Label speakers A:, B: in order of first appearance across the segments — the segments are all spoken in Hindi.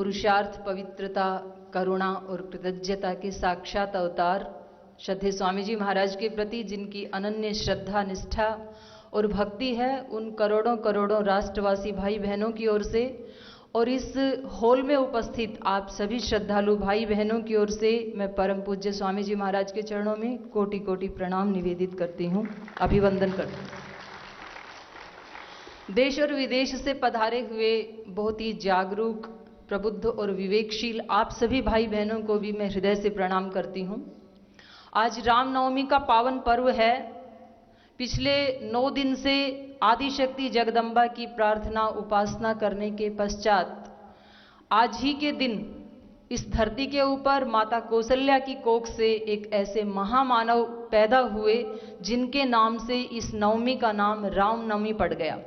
A: पुरुषार्थ, पवित्रता, करुणा और कृतज्ञता के साक्षात अवतार श्रद्धेय स्वामी जी महाराज के प्रति जिनकी अनन्य श्रद्धा, निष्ठा और भक्ति है, उन करोड़ों करोड़ों राष्ट्रवासी भाई बहनों की ओर से और इस हॉल में उपस्थित आप सभी श्रद्धालु भाई बहनों की ओर से मैं परम पूज्य स्वामी जी महाराज के चरणों में कोटि कोटि प्रणाम निवेदित करती हूँ, अभिवंदन करती हूँ। देश और विदेश से पधारे हुए बहुत ही जागरूक, प्रबुद्ध और विवेकशील आप सभी भाई बहनों को भी मैं हृदय से प्रणाम करती हूँ। आज रामनवमी का पावन पर्व है। पिछले 9 दिन से आदिशक्ति जगदम्बा की प्रार्थना उपासना करने के पश्चात आज ही के दिन इस धरती के ऊपर माता कौशल्या की कोख से एक ऐसे महामानव पैदा हुए जिनके नाम से इस नवमी का नाम रामनवमी पड़ गया।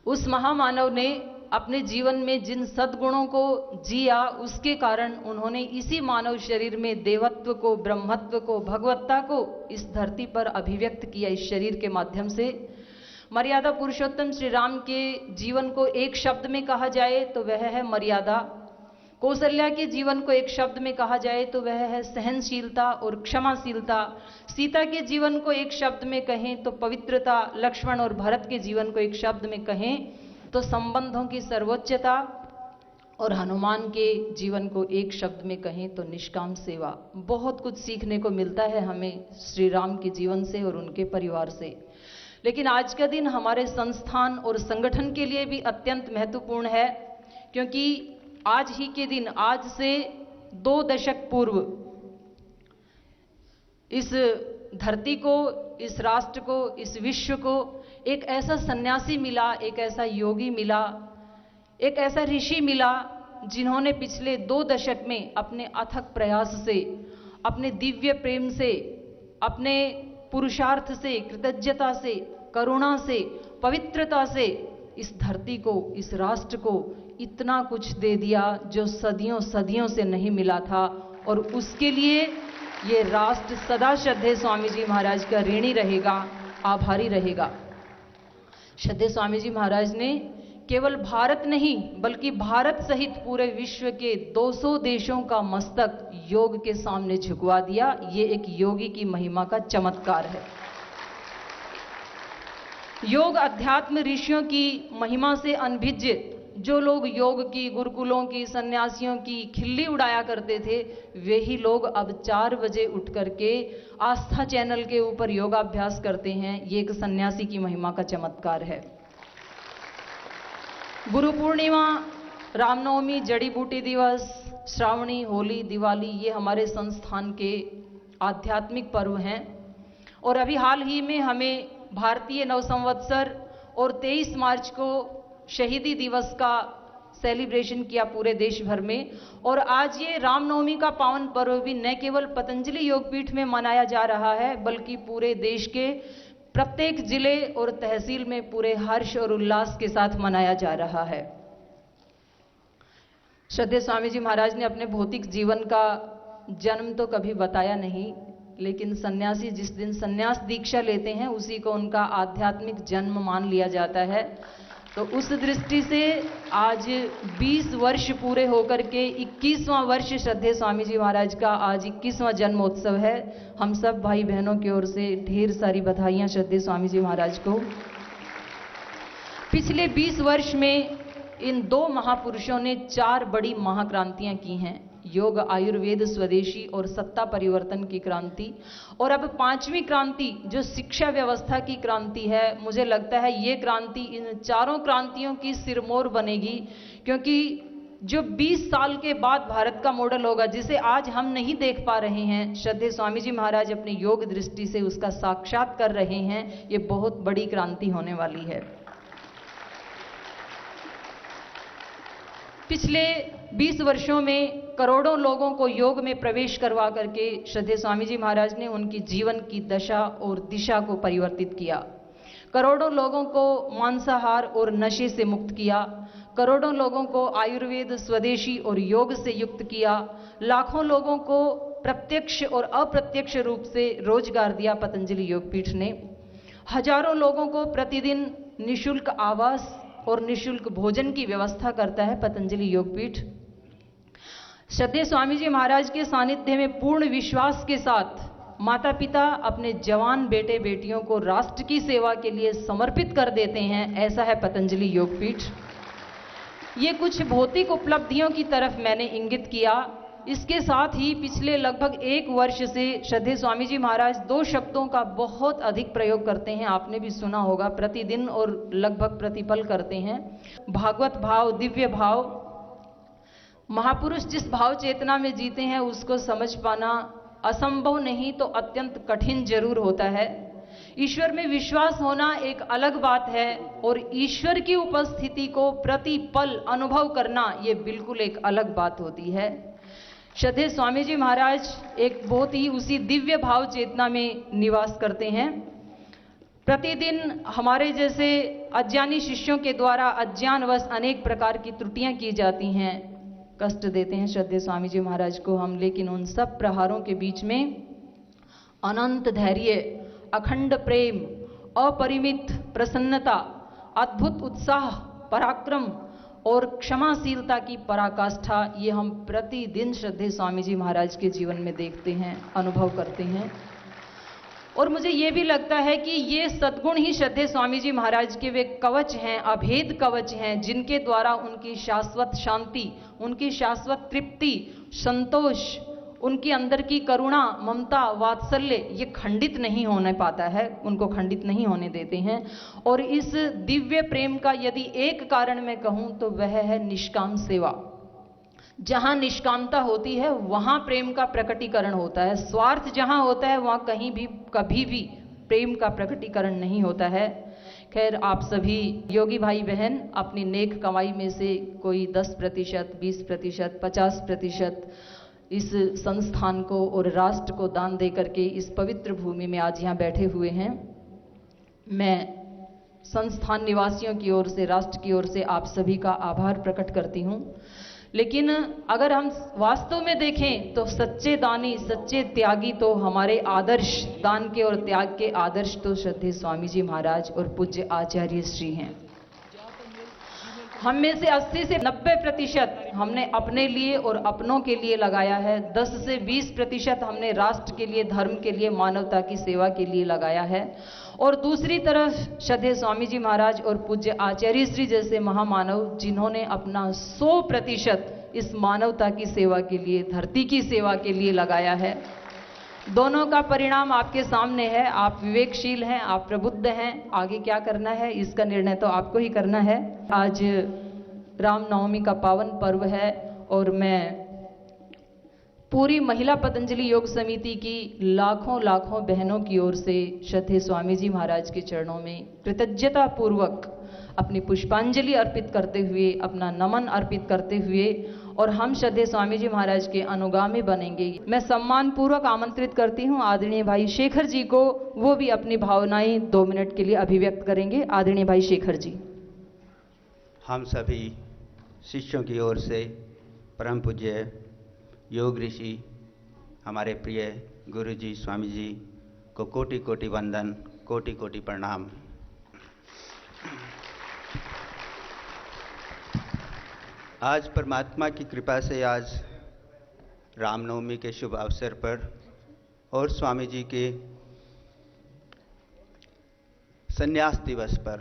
A: उस महामानव ने अपने जीवन में जिन सद्गुणों को जिया, उसके कारण उन्होंने इसी मानव शरीर में देवत्व को, ब्रह्मत्व को, भगवत्ता को इस धरती पर अभिव्यक्त किया। इस शरीर के माध्यम से मर्यादा पुरुषोत्तम श्री राम के जीवन को एक शब्द में कहा जाए तो वह है मर्यादा। कौशल्या के जीवन को एक शब्द में कहा जाए तो वह है सहनशीलता और क्षमाशीलता। सीता के जीवन को एक शब्द में कहें तो पवित्रता। लक्ष्मण और भरत के जीवन को एक शब्द में कहें तो संबंधों की सर्वोच्चता। और हनुमान के जीवन को एक शब्द में कहें तो निष्काम सेवा। बहुत कुछ सीखने को मिलता है हमें श्री राम के जीवन से और उनके परिवार से। लेकिन आज का दिन हमारे संस्थान और संगठन के लिए भी अत्यंत महत्वपूर्ण है, क्योंकि आज ही के दिन, आज से 2 दशक पूर्व इस धरती को, इस राष्ट्र को, इस विश्व को एक ऐसा सन्यासी मिला, एक ऐसा योगी मिला, एक ऐसा ऋषि मिला जिन्होंने पिछले 2 दशक में अपने अथक प्रयास से, अपने दिव्य प्रेम से, अपने पुरुषार्थ से, कृतज्ञता से, करुणा से, पवित्रता से इस धरती को, इस राष्ट्र को इतना कुछ दे दिया जो सदियों सदियों से नहीं मिला था। और उसके लिए ये राष्ट्र सदा श्रद्धेय स्वामी जी महाराज का ऋणी रहेगा, आभारी रहेगा। श्रद्धेय स्वामी जी महाराज ने केवल भारत नहीं बल्कि भारत सहित पूरे विश्व के 200 देशों का मस्तक योग के सामने झुकवा दिया। ये एक योगी की महिमा का चमत्कार है। योग अध्यात्म ऋषियों की महिमा से अनभिज्य जो लोग योग की, गुरुकुलों की, सन्यासियों की खिल्ली उड़ाया करते थे, वे ही लोग अब 4 बजे उठ करके आस्था चैनल के ऊपर योगाभ्यास करते हैं। ये एक सन्यासी की महिमा का चमत्कार है। गुरु पूर्णिमा, रामनवमी, जड़ी बूटी दिवस, श्रावणी, होली, दिवाली, ये हमारे संस्थान के आध्यात्मिक पर्व हैं। और अभी हाल ही में हमें भारतीय नवसंवत्सर और 23 मार्च को शहीदी दिवस का सेलिब्रेशन किया पूरे देश भर में। और आज ये रामनवमी का पावन पर्व भी न केवल पतंजलि योगपीठ में मनाया जा रहा है, बल्कि पूरे देश के प्रत्येक जिले और तहसील में पूरे हर्ष और उल्लास के साथ मनाया जा रहा है। श्रद्धेय स्वामी जी महाराज ने अपने भौतिक जीवन का जन्म तो कभी बताया नहीं, लेकिन सन्यासी जिस दिन सन्यास दीक्षा लेते हैं उसी को उनका आध्यात्मिक जन्म मान लिया जाता है। तो उस दृष्टि से आज 20 वर्ष पूरे होकर के 21वां वर्ष श्रद्धेय स्वामी जी महाराज का आज 21वां जन्मोत्सव है। हम सब भाई बहनों की ओर से ढेर सारी बधाइयां श्रद्धेय स्वामी जी महाराज को। पिछले 20 वर्ष में इन 2 महापुरुषों ने 4 बड़ी महाक्रांतियां की हैं। योग, आयुर्वेद, स्वदेशी और सत्ता परिवर्तन की क्रांति। और अब 5वीं क्रांति जो शिक्षा व्यवस्था की क्रांति है, मुझे लगता है ये क्रांति इन 4 क्रांतियों की सिरमौर बनेगी, क्योंकि जो 20 साल के बाद भारत का मॉडल होगा, जिसे आज हम नहीं देख पा रहे हैं, श्रद्धेय स्वामी जी महाराज अपनी योग दृष्टि से उसका साक्षात कर रहे हैं। ये बहुत बड़ी क्रांति होने वाली है। पिछले 20 वर्षों में करोड़ों लोगों को योग में प्रवेश करवा करके श्रद्धेय स्वामी जी महाराज ने उनकी जीवन की दशा और दिशा को परिवर्तित किया। करोड़ों लोगों को मांसाहार और नशे से मुक्त किया। करोड़ों लोगों को आयुर्वेद, स्वदेशी और योग से युक्त किया। लाखों लोगों को प्रत्यक्ष और अप्रत्यक्ष रूप से रोजगार दिया पतंजलि योगपीठ ने। हजारों लोगों को प्रतिदिन निःशुल्क आवास और निःशुल्क भोजन की व्यवस्था करता है पतंजलि योगपीठ। श्रद्धेय स्वामी जी महाराज के सानिध्य में पूर्ण विश्वास के साथ माता पिता अपने जवान बेटे बेटियों को राष्ट्र की सेवा के लिए समर्पित कर देते हैं, ऐसा है पतंजलि योगपीठ। ये कुछ भौतिक उपलब्धियों की तरफ मैंने इंगित किया। इसके साथ ही पिछले लगभग 1 वर्ष से श्रद्धेय स्वामी जी महाराज 2 शब्दों का बहुत अधिक प्रयोग करते हैं, आपने भी सुना होगा, प्रतिदिन और लगभग प्रतिपल करते हैं। भागवत भाव, दिव्य भाव। महापुरुष जिस भाव चेतना में जीते हैं उसको समझ पाना असंभव नहीं तो अत्यंत कठिन जरूर होता है। ईश्वर में विश्वास होना एक अलग बात है और ईश्वर की उपस्थिति को प्रतिपल अनुभव करना ये बिल्कुल एक अलग बात होती है। श्रद्धेय स्वामी जी महाराज एक बहुत ही उसी दिव्य भाव चेतना में निवास करते हैं। प्रतिदिन हमारे जैसे अज्ञानी शिष्यों के द्वारा अज्ञानवश अनेक प्रकार की त्रुटियां की जाती हैं, कष्ट देते हैं श्रद्धेय स्वामी जी महाराज को हम, लेकिन उन सब प्रहारों के बीच में अनंत धैर्य, अखंड प्रेम, अपरिमित प्रसन्नता, अद्भुत उत्साह, पराक्रम और क्षमाशीलता की पराकाष्ठा, ये हम प्रतिदिन श्रद्धेय स्वामी जी महाराज के जीवन में देखते हैं, अनुभव करते हैं। और मुझे ये भी लगता है कि ये सद्गुण ही श्रद्धेय स्वामी जी महाराज के वे कवच हैं, अभेद कवच हैं, जिनके द्वारा उनकी शाश्वत शांति, उनकी शाश्वत तृप्ति, संतोष, उनके अंदर की करुणा, ममता, वात्सल्य ये खंडित नहीं होने पाता है, उनको खंडित नहीं होने देते हैं। और इस दिव्य प्रेम का यदि एक कारण मैं कहूं तो वह है निष्काम सेवा। जहां निष्कामता होती है वहां प्रेम का प्रकटीकरण होता है। स्वार्थ जहां होता है वहां कहीं भी कभी भी प्रेम का प्रकटीकरण नहीं होता है। खैर, आप सभी योगी भाई बहन अपनी नेक कमाई में से कोई 10%, 20%, 50% इस संस्थान को और राष्ट्र को दान दे करके इस पवित्र भूमि में आज यहाँ बैठे हुए हैं। मैं संस्थान निवासियों की ओर से, राष्ट्र की ओर से आप सभी का आभार प्रकट करती हूँ। लेकिन अगर हम वास्तव में देखें तो सच्चे दानी, सच्चे त्यागी तो हमारे आदर्श, दान के और त्याग के आदर्श तो श्रद्धेय स्वामी जी महाराज और पूज्य आचार्य श्री हैं। हम में से 80 से 90% हमने अपने लिए और अपनों के लिए लगाया है। 10 से 20% हमने राष्ट्र के लिए, धर्म के लिए, मानवता की सेवा के लिए लगाया है। और दूसरी तरफ श्रद्धेय स्वामी जी महाराज और पूज्य आचार्य श्री जैसे महामानव जिन्होंने अपना 100% इस मानवता की सेवा के लिए, धरती की सेवा के लिए लगाया है। दोनों का परिणाम आपके सामने है। आप विवेकशील हैं, आप प्रबुद्ध हैं। आगे क्या करना है इसका निर्णय तो आपको ही करना है। आज रामनवमी का पावन पर्व है और मैं पूरी महिला पतंजलि योग समिति की लाखों बहनों की ओर से श्रद्धेय स्वामी जी महाराज के चरणों में कृतज्ञता पूर्वक अपनी पुष्पांजलि अर्पित करते हुए, अपना नमन अर्पित करते हुए, और हम श्रद्धेय स्वामी जी महाराज के अनुगामी बनेंगे। मैं सम्मान पूर्वक आमंत्रित करती हूँ आदरणीय भाई शेखर जी को, वो भी अपनी भावनाएं 2 मिनट के लिए अभिव्यक्त करेंगे। आदरणीय भाई शेखर जी।
B: हम सभी शिष्यों की ओर से परम पूज्य योग ऋषि हमारे प्रिय गुरु जी स्वामी जी को कोटि कोटि वंदन, कोटि कोटि प्रणाम। आज परमात्मा की कृपा से आज रामनवमी के शुभ अवसर पर और स्वामी जी के संन्यास दिवस पर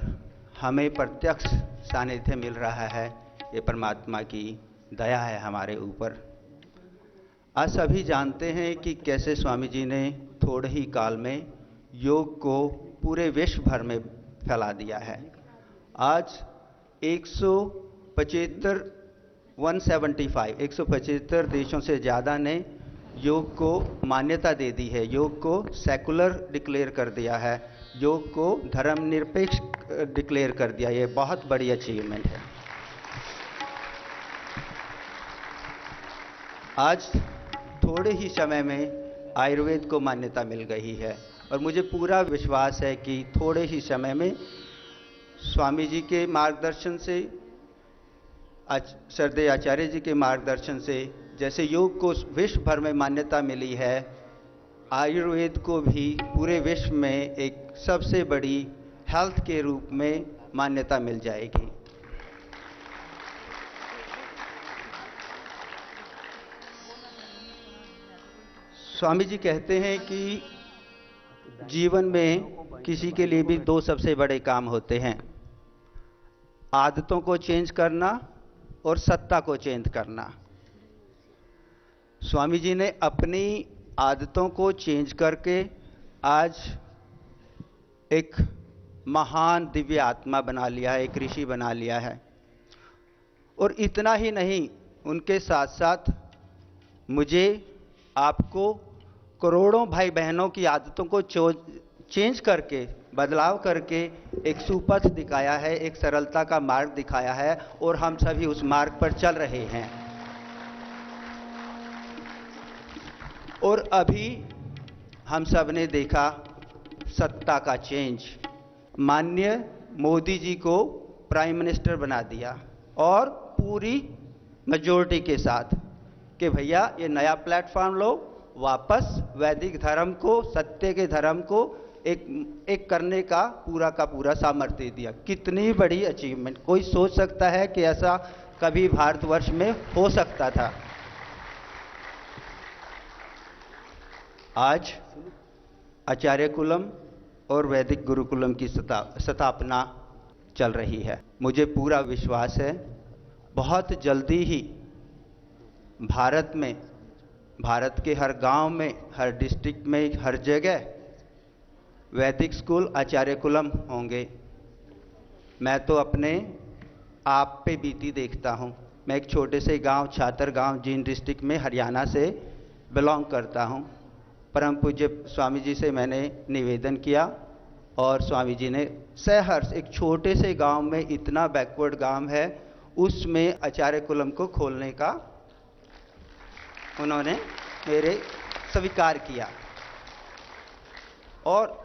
B: हमें प्रत्यक्ष सानिध्य मिल रहा है। ये परमात्मा की दया है हमारे ऊपर। आज सभी जानते हैं कि कैसे स्वामी जी ने थोड़े ही काल में योग को पूरे विश्व भर में फैला दिया है। आज 175 देशों से ज़्यादा ने योग को मान्यता दे दी है, योग को सेकुलर डिक्लेयर कर दिया है, योग को धर्मनिरपेक्ष डिक्लेयर कर दिया। ये बहुत बड़ी अचीवमेंट है। आज थोड़े ही समय में आयुर्वेद को मान्यता मिल गई है और मुझे पूरा विश्वास है कि थोड़े ही समय में स्वामी जी के मार्गदर्शन से, श्रद्धेय आचार्य जी के मार्गदर्शन से, जैसे योग को विश्व भर में मान्यता मिली है, आयुर्वेद को भी पूरे विश्व में एक सबसे बड़ी हेल्थ के रूप में मान्यता मिल जाएगी। स्वामी जी कहते हैं कि जीवन में किसी के लिए भी दो सबसे बड़े काम होते हैं, आदतों को चेंज करना और सत्ता को चेंज करना। स्वामी जी ने अपनी आदतों को चेंज करके आज एक महान दिव्य आत्मा बना लिया है, एक ऋषि बना लिया है। और इतना ही नहीं, उनके साथ साथ मुझे, आपको, करोड़ों भाई बहनों की आदतों को चेंज करके, बदलाव करके एक सुपथ दिखाया है, एक सरलता का मार्ग दिखाया है, और हम सभी उस मार्ग पर चल रहे हैं। और अभी हम सब ने देखा सत्ता का चेंज। माननीय मोदी जी को प्राइम मिनिस्टर बना दिया और पूरी मेजॉरिटी के साथ कि भैया ये नया प्लेटफॉर्म लो, वापस वैदिक धर्म को, सत्य के धर्म को एक करने का पूरा सामर्थ्य दिया। कितनी बड़ी अचीवमेंट! कोई सोच सकता है कि ऐसा कभी भारतवर्ष में हो सकता था? आज आचार्य कुलम और वैदिक गुरुकुलम की स्थापना चल रही है। मुझे पूरा विश्वास है बहुत जल्दी ही भारत में, भारत के हर गांव में, हर डिस्ट्रिक्ट में, हर जगह वैदिक स्कूल आचार्य कुलम होंगे। मैं तो अपने आप पे बीती देखता हूँ। मैं एक छोटे से गांव, छातर गांव, जींद डिस्ट्रिक्ट में हरियाणा से बिलोंग करता हूँ। परम पूज्य स्वामी जी से मैंने निवेदन किया और स्वामी जी ने सहर्ष, एक छोटे से गांव में, इतना बैकवर्ड गांव है, उसमें आचार्य कुलम को खोलने का उन्होंने मेरे स्वीकार किया। और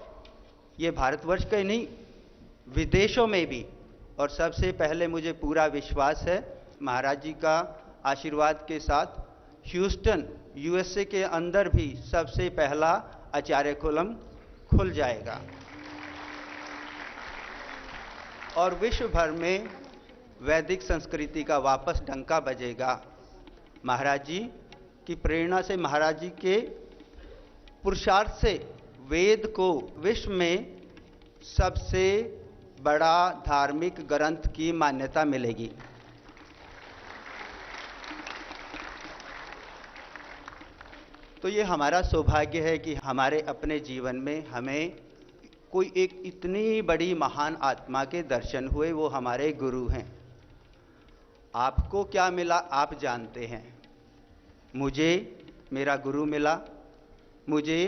B: ये भारतवर्ष का ही नहीं, विदेशों में भी। और सबसे पहले मुझे पूरा विश्वास है महाराज जी का आशीर्वाद के साथ ह्यूस्टन, यूएसए के अंदर भी सबसे पहला आचार्य कुलम खुल जाएगा और विश्व भर में वैदिक संस्कृति का वापस डंका बजेगा। महाराज जी की प्रेरणा से, महाराज जी के पुरुषार्थ से वेद को विश्व में सबसे बड़ा धार्मिक ग्रंथ की मान्यता मिलेगी। तो ये हमारा सौभाग्य है कि हमारे अपने जीवन में हमें कोई एक इतनी बड़ी महान आत्मा के दर्शन हुए, वो हमारे गुरु हैं। आपको क्या मिला आप जानते हैं। मुझे मेरा गुरु मिला, मुझे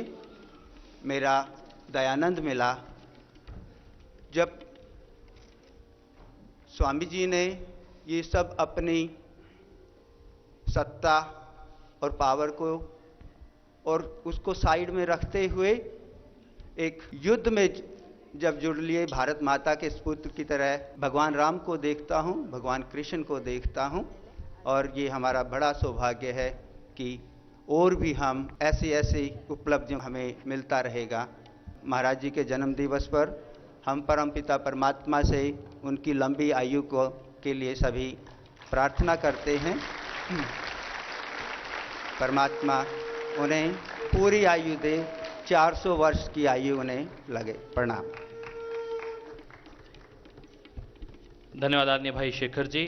B: मेरा दयानंद मिला। जब स्वामी जी ने ये सब अपनी सत्ता और पावर को और उसको साइड में रखते हुए एक युद्ध में जब जुड़ लिए, भारत माता के पुत्र की तरह भगवान राम को देखता हूँ, भगवान कृष्ण को देखता हूँ। और ये हमारा बड़ा सौभाग्य है कि और भी हम ऐसी उपलब्धियाँ हमें मिलता रहेगा। महाराज जी के जन्म दिवस पर हम परमपिता परमात्मा से उनकी लंबी आयु के लिए सभी प्रार्थना करते हैं। परमात्मा उन्हें पूरी आयु दे, 400 वर्ष की आयु उन्हें लगे। प्रणाम।
C: धन्यवाद आदरणीय भाई शेखर जी।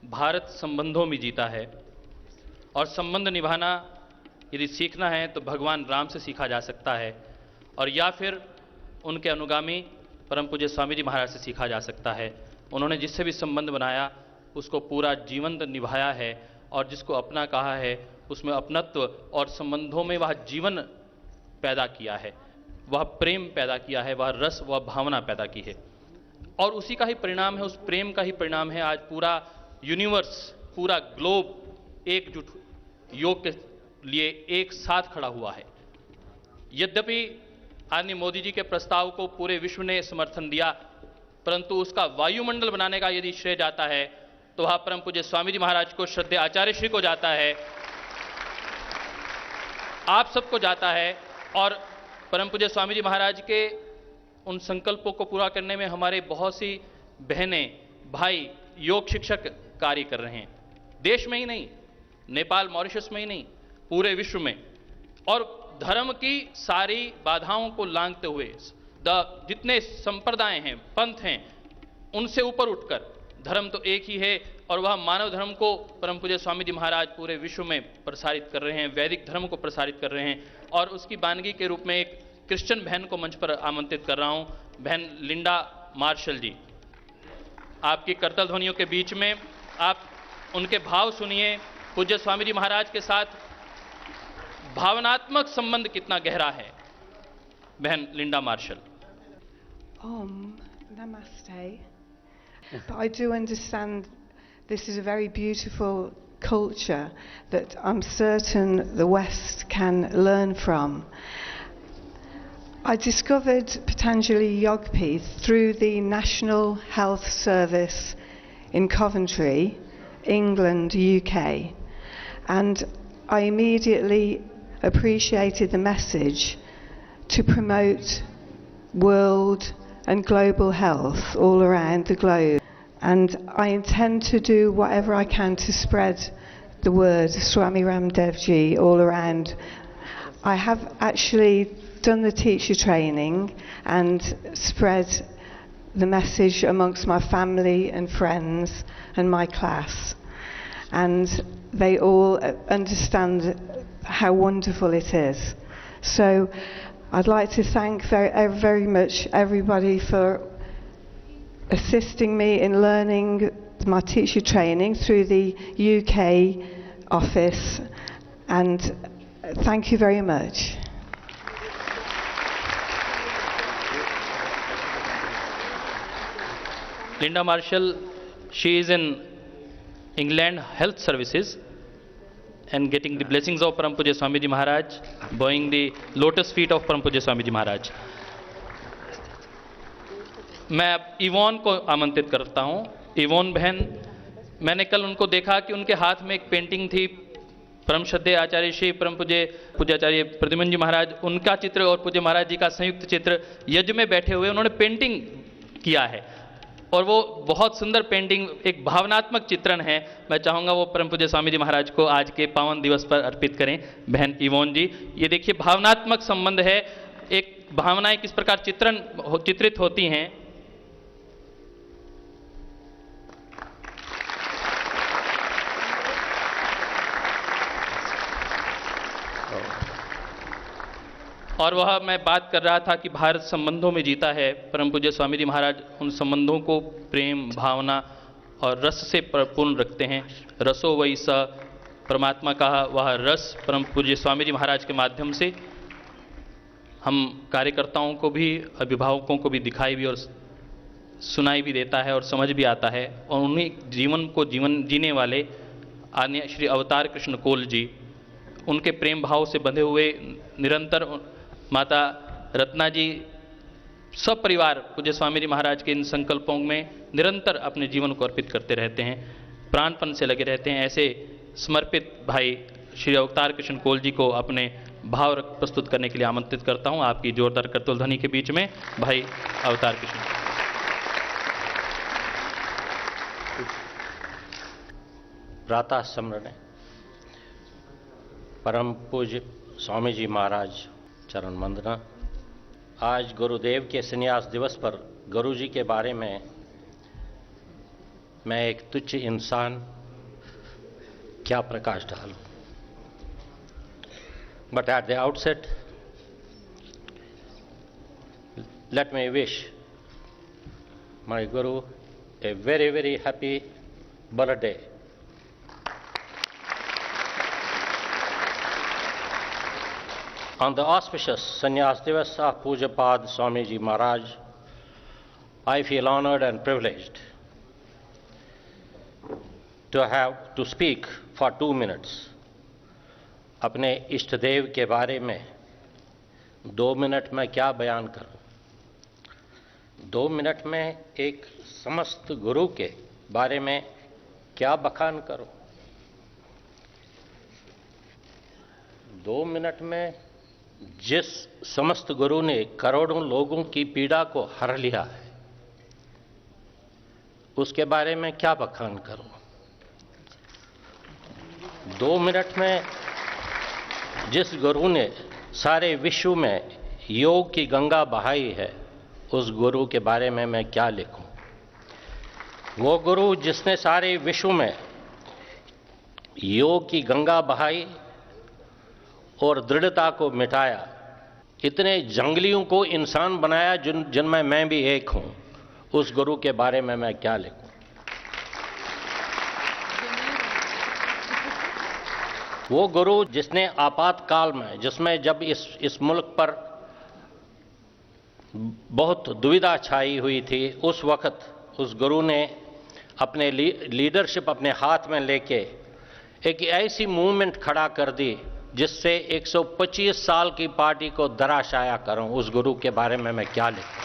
C: भारत संबंधों में जीता है और संबंध निभाना यदि सीखना है तो भगवान राम से सीखा जा सकता है, और या फिर उनके अनुगामी परम पूज्य स्वामी जी महाराज से सीखा जा सकता है। उन्होंने जिससे भी संबंध बनाया उसको पूरा जीवंत निभाया है, और जिसको अपना कहा है उसमें अपनत्व और संबंधों में वह जीवन पैदा किया है, वह प्रेम पैदा किया है, वह रस, वह भावना पैदा की है। और उसी का ही परिणाम है, उस प्रेम का ही परिणाम है आज पूरा यूनिवर्स, पूरा ग्लोब एकजुट योग के लिए एक साथ खड़ा हुआ है। यद्यपि आदरणीय मोदी जी के प्रस्ताव को पूरे विश्व ने समर्थन दिया, परंतु उसका वायुमंडल बनाने का यदि श्रेय जाता है तो वह परम पूज्य स्वामी जी महाराज को, श्रद्धेय आचार्य श्री को जाता है, आप सबको जाता है। और परम पूज्य स्वामी जी महाराज के उन संकल्पों को पूरा करने में हमारे बहुत सी बहनें, भाई, योग शिक्षक कार्य कर रहे हैं। देश में ही नहीं, नेपाल, मॉरिशस में ही नहीं, पूरे विश्व में। और धर्म की सारी बाधाओं को लांघते हुए जितने संप्रदाय हैं, पंथ हैं, उनसे ऊपर उठकर धर्म तो एक ही है और वह मानव धर्म को परम पूज्य स्वामी जी महाराज पूरे विश्व में प्रसारित कर रहे हैं, वैदिक धर्म को प्रसारित कर रहे हैं। और उसकी बानगी के रूप में एक क्रिश्चियन बहन को मंच पर आमंत्रित कर रहा हूं, बहन लिंडा मार्शल जी। आपकी करतल ध्वनियों के बीच में आप उनके भाव सुनिए। पूज्य स्वामी जी महाराज के साथ भावनात्मक संबंध कितना गहरा है। बहन Linda Marshall.
D: Namaste. But I do understand this is a very beautiful culture that I'm certain the West can learn from. I discovered Patanjali Yogpi through the National Health Service in Coventry, England, UK, and I immediately appreciated the message to promote world and global health all around the globe. And I intend to do whatever I can to spread the word Swami Ramdev Ji all around. I have actually done the teacher training and spread the message amongst my family and friends and my class. And they all understand how wonderful it is. So I'd like to thank very much everybody for assisting me in learning my teacher training through the UK office, and thank you very much.
C: Linda Marshall, she is in England Health Services and getting the blessings of Param Pujya Swamiji Maharaj, bowing the lotus feet of Param Pujya Swamiji Maharaj. मैं अब इवोन को आमंत्रित करता हूं। इवोन बहन, मैंने कल उनको देखा कि उनके हाथ में एक पेंटिंग थी, परम श्रद्धेय आचार्य श्री परम पूज्याचार्य प्रद्युम्न जी महाराज, उनका चित्र और पूज्य महाराज जी का संयुक्त चित्र यज्ञ में बैठे हुए उन्होंने पेंटिंग किया है और वो बहुत सुंदर पेंटिंग, एक भावनात्मक चित्रण है। मैं चाहूँगा वो परम पूज्य स्वामी जी महाराज को आज के पावन दिवस पर अर्पित करें। बहन इवोन जी, ये देखिए भावनात्मक संबंध है, एक भावनाएं किस प्रकार चित्रित होती हैं। और वह मैं बात कर रहा था कि भारत संबंधों में जीता है। परम पूज्य स्वामी जी महाराज उन संबंधों को प्रेम, भावना और रस से पूर्ण रखते हैं। रसो वही स, परमात्मा का वह रस परम पूज्य स्वामी जी महाराज के माध्यम से हम कार्यकर्ताओं को भी, अभिभावकों को भी दिखाई भी और सुनाई भी देता है और समझ भी आता है। और उन्हीं जीवन को जीने वाले आदरणीय श्री अवतार कृष्ण कोल जी, उनके प्रेम भाव से बंधे हुए निरंतर माता रत्ना जी, सब परिवार पूज्य स्वामी जी महाराज के इन संकल्पों में निरंतर अपने जीवन को अर्पित करते रहते हैं, प्राणपन से लगे रहते हैं। ऐसे समर्पित भाई श्री अवतार कृष्ण कोल जी को अपने भाव प्रस्तुत करने के लिए आमंत्रित करता हूं। आपकी जोरदार करतल ध्वनि के बीच में भाई अवतार कृष्ण।
E: प्रातः स्मरण परम पूज्य स्वामी जी महाराज चरण वंदना। आज गुरुदेव के संन्यास दिवस पर गुरु जी के बारे में मैं एक तुच्छ इंसान क्या प्रकाश डालूं। But at the outset, let me wish my Guru a very, very happy birthday. On the auspicious Sannyas Divas of Pujapad Swamiji Maharaj, I feel honored and privileged to speak for 2 minutes. अपने इष्ट देव के बारे में 2 मिनट में क्या बयान करूं? 2 मिनट में एक समस्त गुरु के बारे में क्या बखान करूं? 2 मिनट में जिस समस्त गुरु ने करोड़ों लोगों की पीड़ा को हर लिया है, उसके बारे में क्या बखान करूं? 2 मिनट में जिस गुरु ने सारे विश्व में योग की गंगा बहाई है, उस गुरु के बारे में मैं क्या लिखूं? वो गुरु जिसने सारे विश्व में योग की गंगा बहाई और दृढ़ता को मिटाया, इतने जंगलियों को इंसान बनाया जिनमें मैं भी एक हूं, उस गुरु के बारे में मैं क्या लिखूं? वो गुरु जिसने आपातकाल में, जिसमें जब इस मुल्क पर बहुत दुविधा छाई हुई थी, उस वक्त उस गुरु ने अपने लीडरशिप अपने हाथ में लेके एक ऐसी मूवमेंट खड़ा कर दी जिससे 125 साल की पार्टी को धराशाया करूं। उस गुरु के बारे में मैं क्या लिखूं?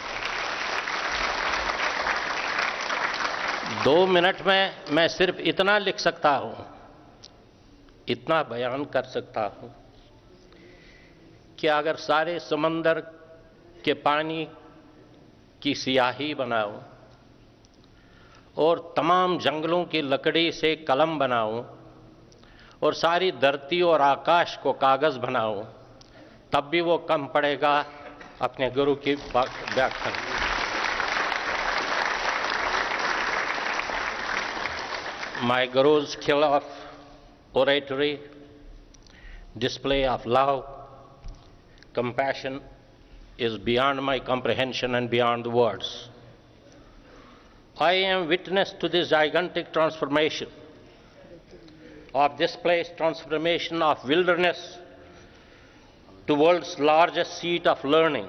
E: 2 मिनट में मैं सिर्फ इतना लिख सकता हूं, इतना बयान कर सकता हूं कि अगर सारे समंदर के पानी की स्याही बनाऊं और तमाम जंगलों की लकड़ी से कलम बनाऊं और सारी धरती और आकाश को कागज बनाऊं, तब भी वो कम पड़ेगा अपने गुरु की व्याख्या। My guru's skill of oratory, display of love, compassion is beyond my comprehension and beyond the words. I am witness to this gigantic transformation of displaced transformation of wilderness to world's largest seat of learning,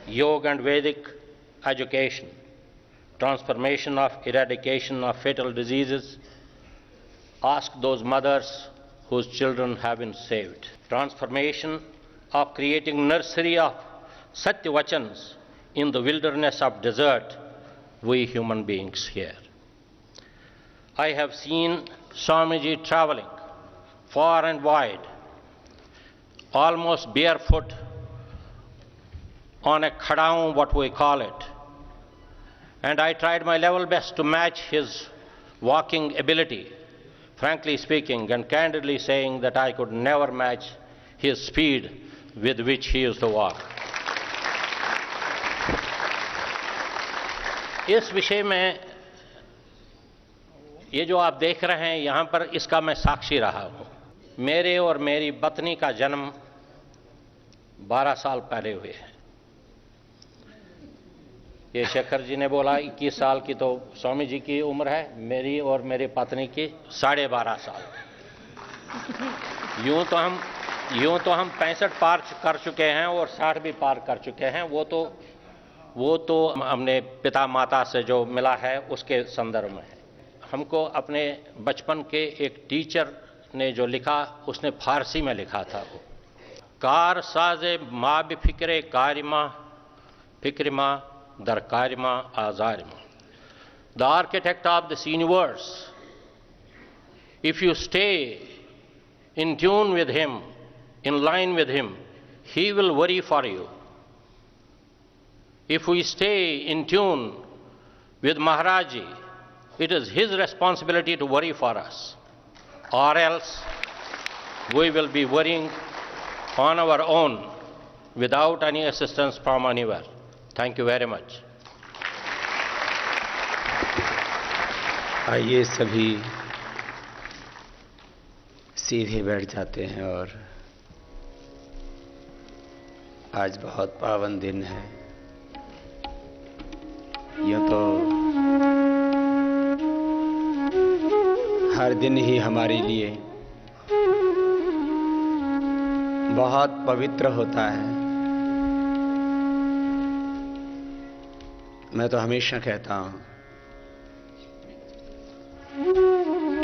E: yoga and Vedic education, transformation of eradication of fatal diseases. Ask those mothers whose children have been saved. Transformation of creating nursery of Satyavachans in the wilderness of desert, we human beings here. I have seen Swamiji traveling far and wide, almost barefoot on a khadaun, what we call it. And I tried my level best to match his walking ability, frankly speaking, and candidly saying that I could never match his speed with which he used to walk. इस विषय में ये जो आप देख रहे हैं यहाँ पर, इसका मैं साक्षी रहा हूँ। मेरे और मेरी पत्नी का जन्म 12 साल पहले हुए हैं। ये शेखर जी ने बोला 21 साल की तो स्वामी जी की उम्र है, मेरी और मेरी पत्नी की 12.5 साल। यूं तो हम 65 पार कर चुके हैं और 60 भी पार कर चुके हैं। वो तो हमने पिता माता से जो मिला है उसके संदर्भ में है। हमको अपने बचपन के एक टीचर ने जो लिखा, उसने फारसी में लिखा था। वो कार साजे माँ बिफिक्रे कारिमा फिक्रिमा दर कारिमा आजारिमा। The architect of this universe, if you stay in tune with him, in line with him, he will worry for you. If we stay in tune with Maharaji, it is his responsibility to worry for us, or else we will be worrying on our own without any assistance from anywhere. Thank you very much.
B: आइए सभी सीधे बैठ जाते हैं। और आज बहुत पावन दिन है। यूं तो हर दिन ही हमारे लिए बहुत पवित्र होता है। मैं तो हमेशा कहता हूं,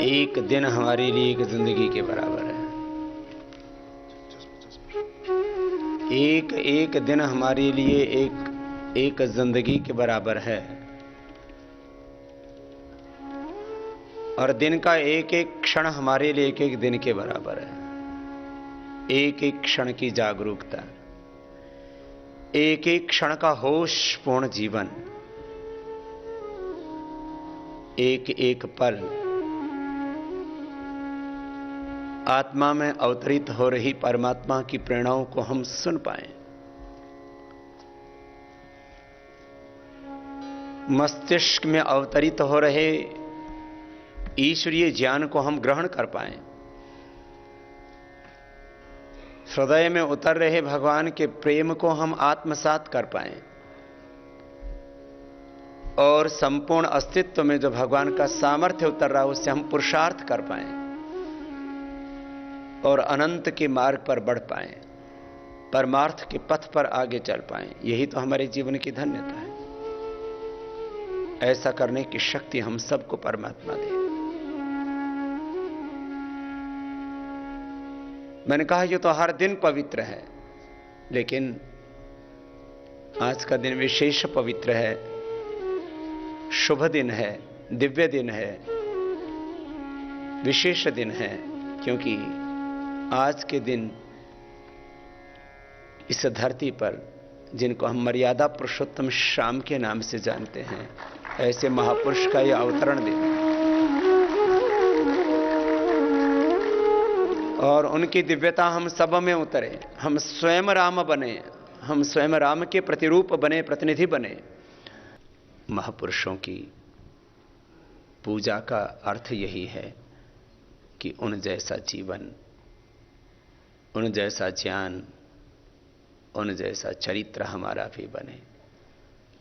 B: एक दिन हमारे लिए एक जिंदगी के बराबर है। एक दिन हमारे लिए एक जिंदगी के बराबर है। और दिन का एक एक क्षण हमारे लिए एक एक दिन के बराबर है। एक एक क्षण की जागरूकता, एक एक क्षण का होशपूर्ण जीवन, एक एक पल
F: आत्मा में अवतरित हो रही परमात्मा की प्रेरणाओं को हम सुन पाएं, मस्तिष्क में अवतरित हो रहे ईश्वरीय ज्ञान को हम ग्रहण कर पाएं, हृदय में उतर रहे भगवान के प्रेम को हम आत्मसात कर पाएं और संपूर्ण अस्तित्व में जो भगवान का सामर्थ्य उतर रहा है उससे हम पुरुषार्थ कर पाएं और अनंत के मार्ग पर बढ़ पाएं, परमार्थ के पथ पर आगे चल पाएं। यही तो हमारे जीवन की धन्यता है। ऐसा करने की शक्ति हम सबको परमात्मा दे। मैंने कहा ये तो हर दिन पवित्र है, लेकिन आज का दिन विशेष पवित्र है, शुभ दिन है, दिव्य दिन है, विशेष दिन है, क्योंकि आज के दिन इस धरती पर जिनको हम मर्यादा पुरुषोत्तम श्याम के नाम से जानते हैं, ऐसे महापुरुष का यह अवतरण दिन है और उनकी दिव्यता हम सब में उतरे, हम स्वयं राम बने, हम स्वयं राम के प्रतिरूप बने, प्रतिनिधि बने। महापुरुषों की पूजा का अर्थ यही है कि उन जैसा जीवन, उन जैसा ज्ञान, उन जैसा चरित्र हमारा भी बने।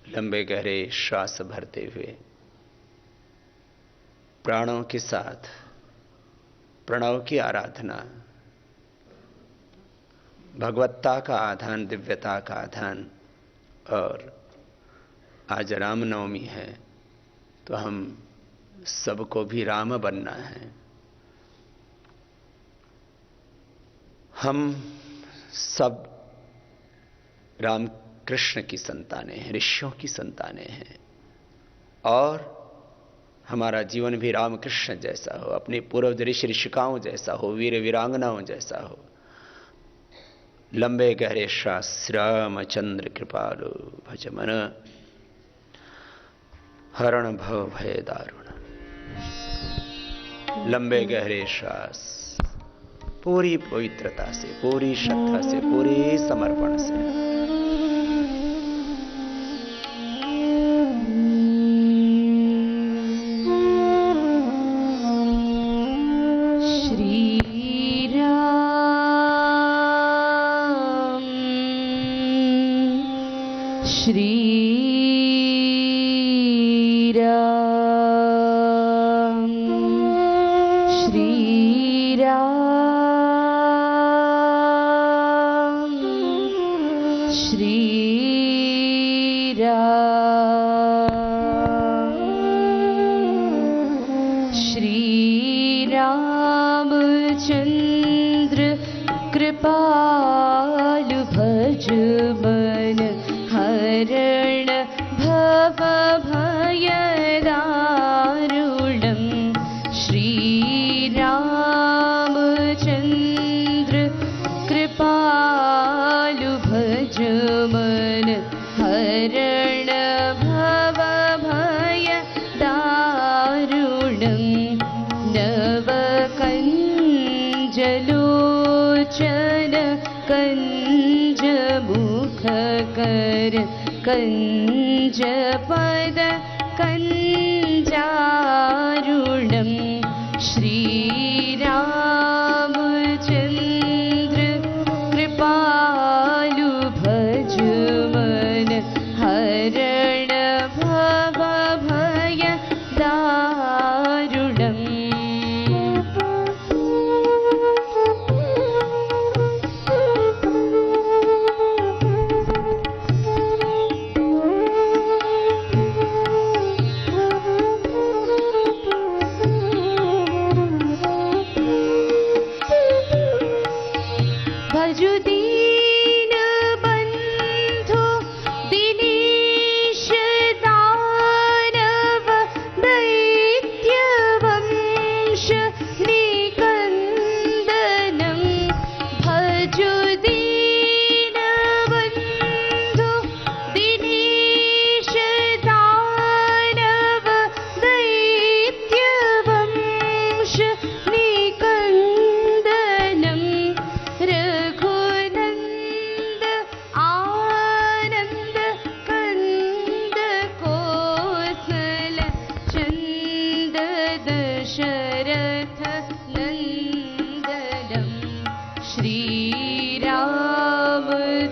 F: लंबे गहरे श्वास भरते हुए प्राणों के साथ प्रणव की आराधना, भगवत्ता का आधान, दिव्यता का आधान। और आज रामनवमी है तो हम सबको भी राम बनना है। हम सब राम कृष्ण की संतानें हैं, ऋषियों की संतानें हैं और हमारा जीवन भी रामकृष्ण जैसा हो, अपने पूर्व ऋषि ऋषिकाओं जैसा हो, वीर वीरांगनाओं जैसा हो। लंबे गहरे श्वास। रामचंद्र कृपालु भज मन, हरण भव भय दारुण। लंबे गहरे श्वास, पूरी पवित्रता से, पूरी श्रद्धा से, पूरी समर्पण से।
G: कंजपद कंजारुणं श्रीरामचन्द्र कृपालु भज मन हरण भव भय दारुणम्।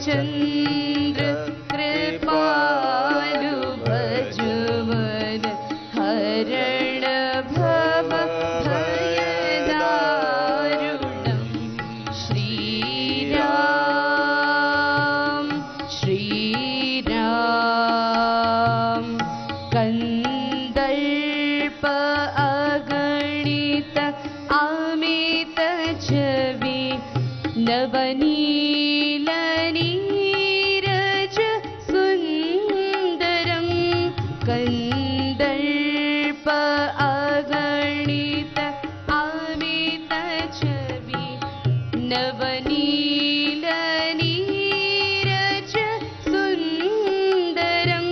G: चंद्र कृपालु भजवन हरण भव भयदारुणम् श्रीराम श्रीराम कंदर्प अगणित अमित छवि नवनील नीरज सुंदरम कंदर्प अगणित अमित छवि नवनील नीरज सुंदरम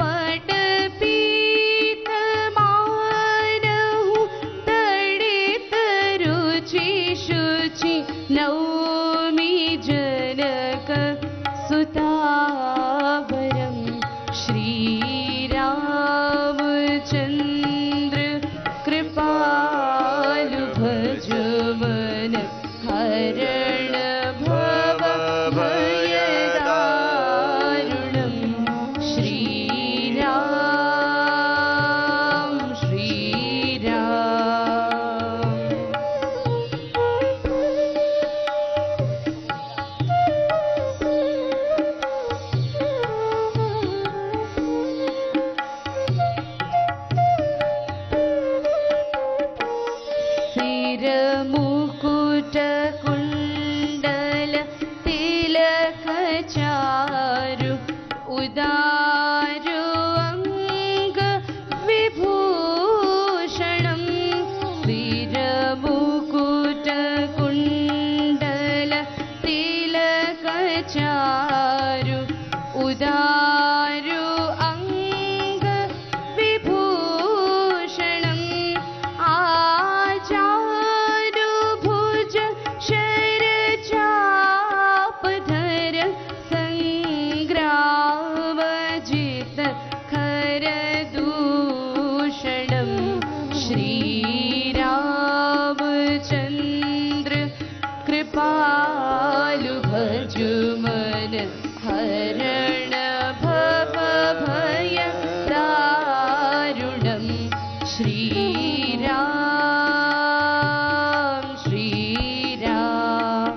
G: पटपीत मानहु तड़ित रुचि शुचि नौमि जनक सुतावरम श्रीरामचंद्र कृपालु भजवन हरण भव भयदारुणम् श्रीराम श्रीराम सिर मुकुट कुंडल तिलक चारु उदारु अंग विभूषणम् सिर मुकुट कुंडल तिलक चारु उदारु अंग विभूषणम् आचारु भुज शर चापधर संग्रामजित खर दूषणम् श्रीरामचंद्र कृपालु भजमन हरण भव भयदारुणम् श्रीराम श्रीराम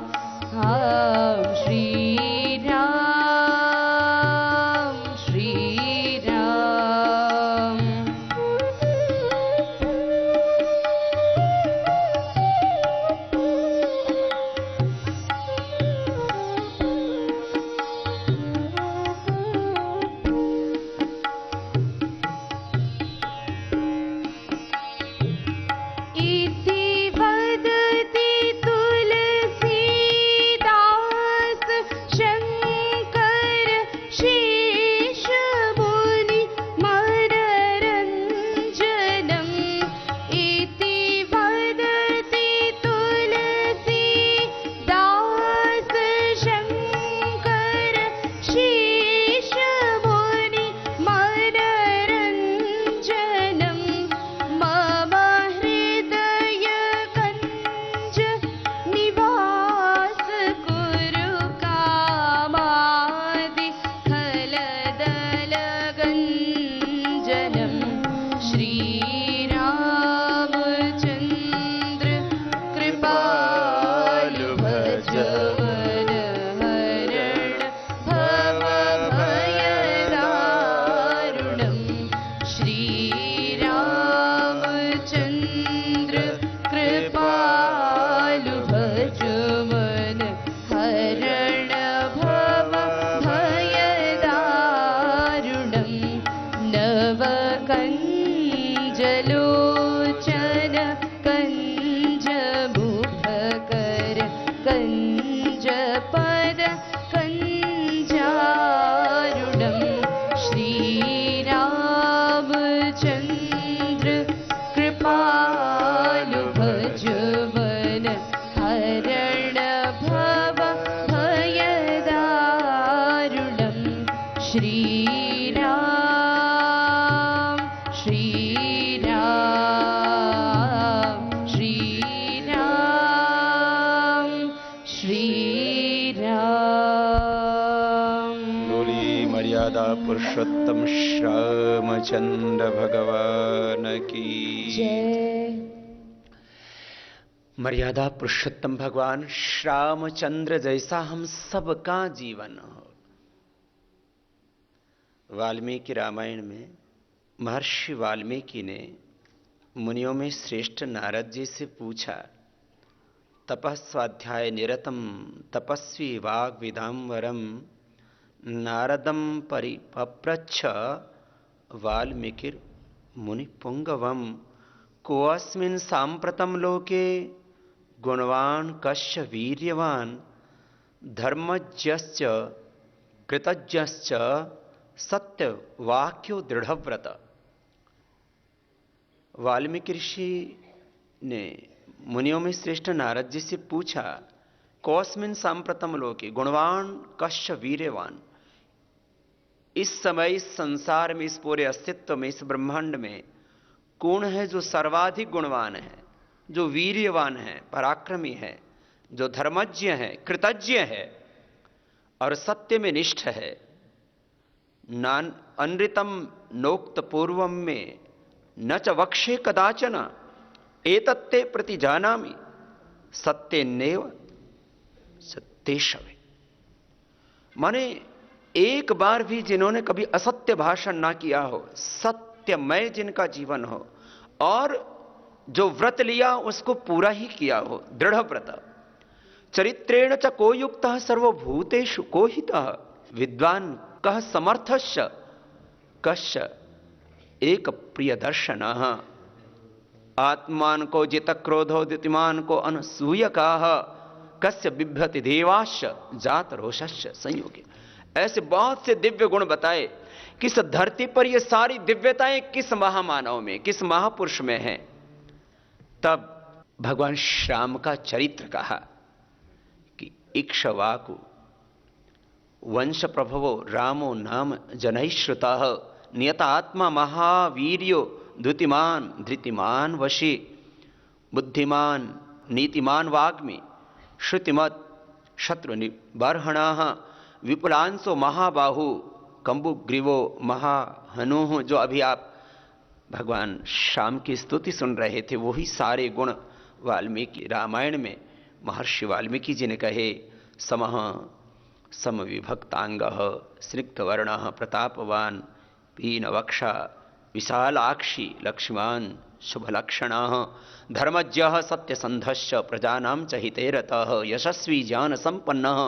G: श्रीराम श्रीराम इति वदति तुलसीदास शंकर शेषमुनि मनरंजनम् इति वदति तुलसीदास शंकर शेषमुनि मनरंजनम् मम हृदय कञ्ज निवास कुरु कामादि खलदलगञ्जनम् श्रीरामचंद्र कृपालु भजवन हरण भव भयदारुणम् श्रीरामचंद्र कृपालु भजवन हरण भव भयदारुणम् नवकञ्जलोचन कञ्जमुखकर कञ्जपद कञ्जारुणम् श्रीरामचंद्र कृपालु भजवन हरण भव भयदारुणम् श्रीराम श्रीराम श्रीराम श्रीराम
F: मर्यादा पुरुषोत्तम श्यामचंद्र भगवान की
G: जय।
F: मर्यादा पुरुषोत्तम भगवान श्यामचंद्र जैसा हम सबका जीवन हो। वाल्मीकि रामायण में महर्षि वाल्मीकि ने मुनियों में श्रेष्ठ नारद जी से पूछा, तपस्वाध्याय निरतम तपस्वी वाग विदाम्बरम नारदम परिपप्रच्छ वाल्मीकिर मुनि पुंगवम कोऽस्मिन् सांप्रतम लोके गुणवान कश्य वीर्यवान धर्मज्ञश्च कृतज्ञश्च सत्यवाक्यो दृढ़व्रत। वाल्मीकि ऋषि ने मुनियों में श्रेष्ठ नारद जी से पूछा, कौस्मिन सांप्रतम लोके गुणवान कश्य वीर्यवान। इस समय इस संसार में, इस पूरे अस्तित्व में, इस ब्रह्मांड में कौन है जो सर्वाधिक गुणवान है, जो वीर्यवान है, पराक्रमी है, जो धर्मज्ञ है, कृतज्ञ है और सत्य में निष्ठ है। नान अनृतम नोक्त पूर्वम में न च वक्षे कदाचन एतत्ते प्रति जानामि सत्येनेव सत्येशवे। माने एक बार भी जिन्होंने कभी असत्य भाषण ना किया हो, सत्यमय जिनका जीवन हो और जो व्रत लिया उसको पूरा ही किया हो, दृढ़ व्रत। चरित्रेण च को युक्तः सर्वभूतेषु को हितः विद्वान कह समर्थस्य कश्य एक प्रिय दर्शन। आत्मान को जित क्रोधो द्युतिमान को अनसूय काह कस्य बिभ्यति देवाश्च जात रोषस्य संयोगी। ऐसे बहुत से दिव्य गुण बताए। किस धरती पर ये सारी दिव्यताएं किस महामानव में, किस महापुरुष में हैं। तब भगवान श्याम का चरित्र कहा कि इक्ष्वाकु वंश प्रभवो रामो नाम जनैश्रुतः नियतात्मा महावीर्यो द्युतिमान धृतिमान वशी बुद्धिमान नीतिमान वाग्मी श्रुतिमत शत्रुनिबर्हणः विपुलांसो महाबाहु कंबुग्रीवो महाहनुः। जो अभी आप भगवान श्याम की स्तुति सुन रहे थे, वही सारे गुण वाल्मीकि रामायण में महर्षि वाल्मीकि जी ने कहे। समः समविभक्तांगः स्निग्धवर्णः प्रतापवान पीनवक्षा विशालाक्षी लक्ष्मण शुभलक्षणः धर्मज्ञः सत्यसन्धश्च प्रजानां च हिते रतः यशस्वी ज्ञान संपन्नः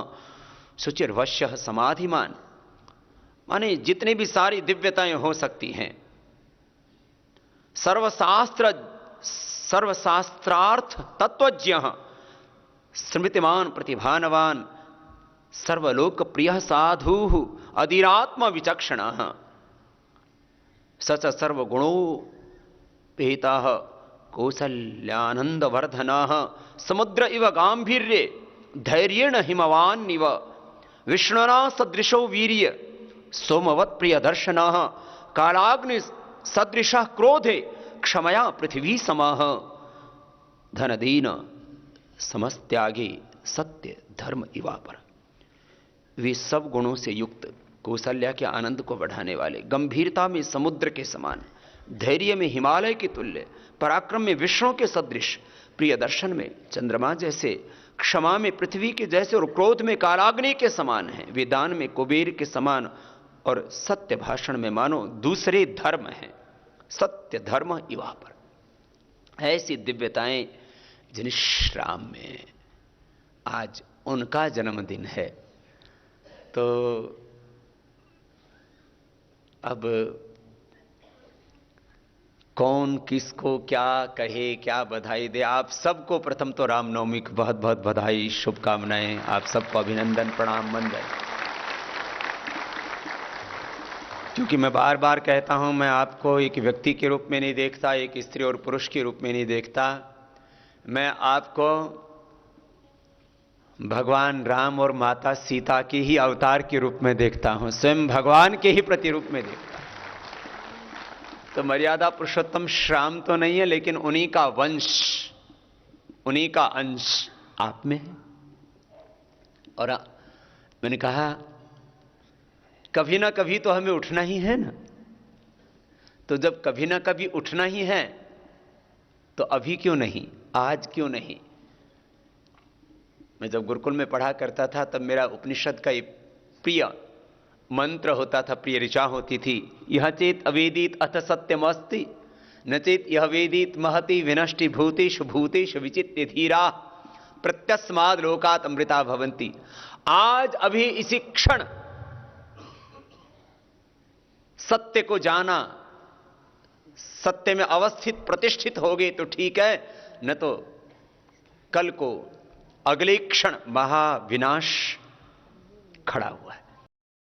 F: शुचिर्वश्यः समाधिमान। माने जितने भी सारी दिव्यताएं हो सकती हैं, सर्वशास्त्रार्थ तत्वज्ञः स्मृतिमान प्रतिभानवान सर्वलोक प्रिय साधु अधीरात्म विचक्षणः सच सर्वगुणोपेतः कौसल्यानंदवर्धनः समुद्र इव गांभीर्ये धैर्येण हिमवान्निव विष्णुना सदृशो वीर्य सोमवत् प्रिय दर्शनः कालाग्नि सदृशः क्रोधे क्षमया पृथ्वी समः धनदीन समस्त्यागे सत्य धर्म इवापर। वे सब गुणों से युक्त, कौशल्या के आनंद को बढ़ाने वाले, गंभीरता में समुद्र के समान, धैर्य में हिमालय के तुल्य, पराक्रम में विष्णु के सदृश, प्रिय दर्शन में चंद्रमा जैसे, क्षमा में पृथ्वी के जैसे और क्रोध में कालाग्नि के समान है, वेदान में कुबेर के समान और सत्य भाषण में मानो दूसरे धर्म हैं। सत्य धर्म इवा पर। ऐसी दिव्यताएं जिन श्राम में आज उनका जन्मदिन है। तो अब कौन किसको क्या कहे, क्या बधाई दे। आप सबको प्रथम तो रामनवमी की बहुत बहुत बधाई, शुभकामनाएं। आप सबको अभिनंदन, प्रणाम, वंदन। क्योंकि मैं बार बार कहता हूं, मैं आपको एक व्यक्ति के रूप में नहीं देखता, एक स्त्री और पुरुष के रूप में नहीं देखता। मैं आपको भगवान राम और माता सीता के ही अवतार के रूप में देखता हूं, स्वयं भगवान के ही प्रतिरूप में देखता हूं। तो मर्यादा पुरुषोत्तम श्याम तो नहीं है, लेकिन उन्हीं का वंश, उन्हीं का अंश आप में है। और मैंने कहा कभी ना कभी तो हमें उठना ही है ना। तो जब कभी ना कभी उठना ही है तो अभी क्यों नहीं, आज क्यों नहीं। मैं जब गुरुकुल में पढ़ा करता था तब मेरा उपनिषद का एक प्रिय मंत्र होता था, प्रिय ऋचा होती थी, यह चेत अवेदित अथ सत्यमस्ति न चेत यह वेदित महति विनष्टि भूतेषु भूतेषु विचित्य धीरा प्रत्यस्माद लोकात अमृता भवंती। आज अभी इसी क्षण सत्य को जाना, सत्य में अवस्थित प्रतिष्ठित हो गए तो ठीक है, न तो कल को अगले क्षण महाविनाश खड़ा हुआ है।